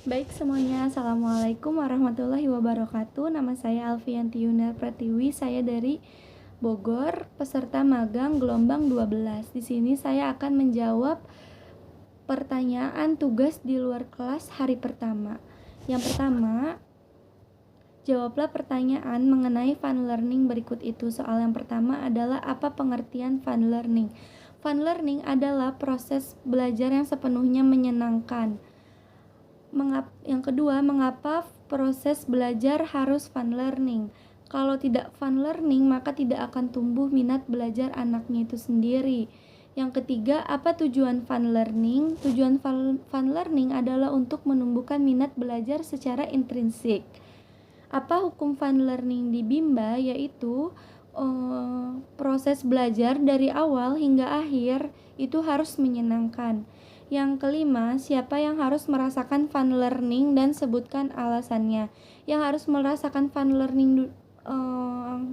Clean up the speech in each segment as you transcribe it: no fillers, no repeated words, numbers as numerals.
Baik semuanya, Assalamualaikum warahmatullahi wabarakatuh. Nama saya Alfianti Yunar Pratiwi, saya dari Bogor, peserta magang gelombang 12. Di sini saya akan menjawab pertanyaan tugas di luar kelas hari pertama. Yang pertama, jawablah pertanyaan mengenai fun learning berikut itu. Soal yang pertama adalah apa pengertian fun learning? Fun learning adalah proses belajar yang sepenuhnya menyenangkan. Yang kedua, mengapa proses belajar harus fun learning? Kalau tidak fun learning, maka tidak akan tumbuh minat belajar anaknya itu sendiri. Yang ketiga, apa tujuan fun learning? Tujuan fun learning adalah untuk menumbuhkan minat belajar secara intrinsik. Apa hukum fun learning di Bimba? Yaitu proses belajar dari awal hingga akhir itu harus menyenangkan. Yang kelima, siapa yang harus merasakan fun learning dan sebutkan alasannya. Yang harus merasakan fun learning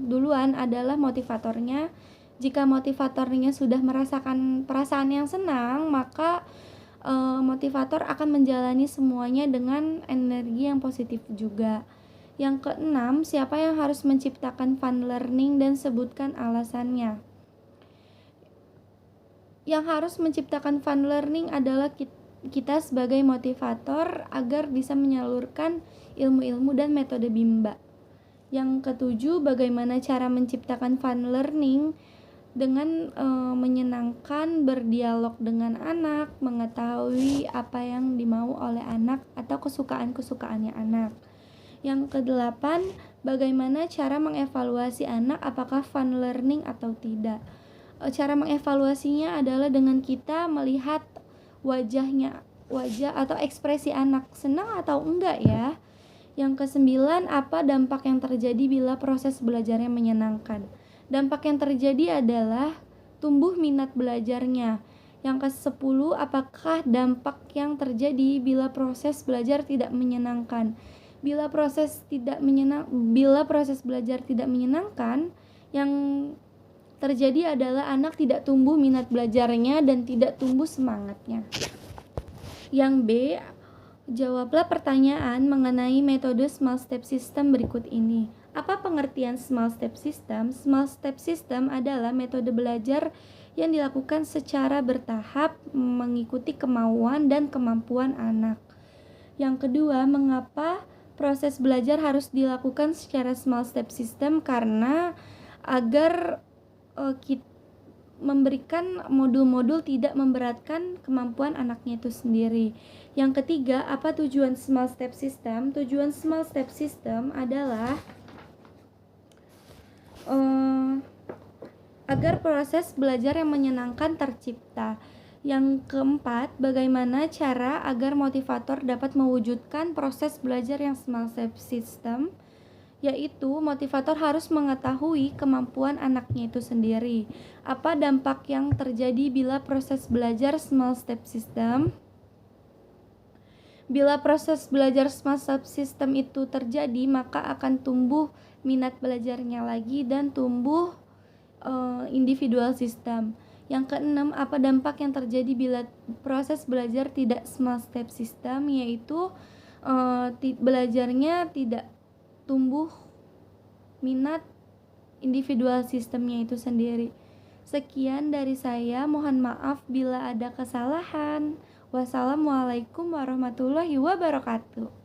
duluan adalah motivatornya. Jika motivatornya sudah merasakan perasaan yang senang, maka motivator akan menjalani semuanya dengan energi yang positif juga. Yang keenam, siapa yang harus menciptakan fun learning dan sebutkan alasannya. Yang harus menciptakan fun learning adalah kita sebagai motivator agar bisa menyalurkan ilmu-ilmu dan metode Bimba. Yang ketujuh, bagaimana cara menciptakan fun learning dengan menyenangkan, berdialog dengan anak, mengetahui apa yang dimau oleh anak atau kesukaan-kesukaannya anak. Yang kedelapan, bagaimana cara mengevaluasi anak apakah fun learning atau tidak. Cara mengevaluasinya adalah dengan kita melihat wajah atau ekspresi anak senang atau enggak ya. Yang kesembilan, apa dampak yang terjadi bila proses belajarnya menyenangkan? Dampak yang terjadi adalah tumbuh minat belajarnya. Yang ke-10, apakah dampak yang terjadi bila proses belajar tidak menyenangkan? Bila proses belajar tidak menyenangkan, yang terjadi adalah anak tidak tumbuh minat belajarnya dan tidak tumbuh semangatnya. Yang B, jawablah pertanyaan mengenai metode small step system berikut ini. Apa pengertian small step system? Small step system adalah metode belajar yang dilakukan secara bertahap mengikuti kemauan dan kemampuan anak. Yang kedua, mengapa proses belajar harus dilakukan secara small step system? Karena agar kita memberikan modul-modul tidak memberatkan kemampuan anaknya itu sendiri. Yang ketiga, apa tujuan small step system? Tujuan small step system adalah agar proses belajar yang menyenangkan tercipta. Yang keempat, bagaimana cara agar motivator dapat mewujudkan proses belajar yang small step system? Yaitu motivator harus mengetahui kemampuan anaknya itu sendiri. Apa dampak yang terjadi bila proses belajar small step system? Bila proses belajar small step system itu terjadi, maka akan tumbuh minat belajarnya lagi dan tumbuh individual system. Yang keenam, apa dampak yang terjadi bila proses belajar tidak small step system? Yaitu belajarnya tidak tumbuh minat individual sistemnya itu sendiri. Sekian dari saya, mohon maaf bila ada kesalahan. Wassalamualaikum warahmatullahi wabarakatuh.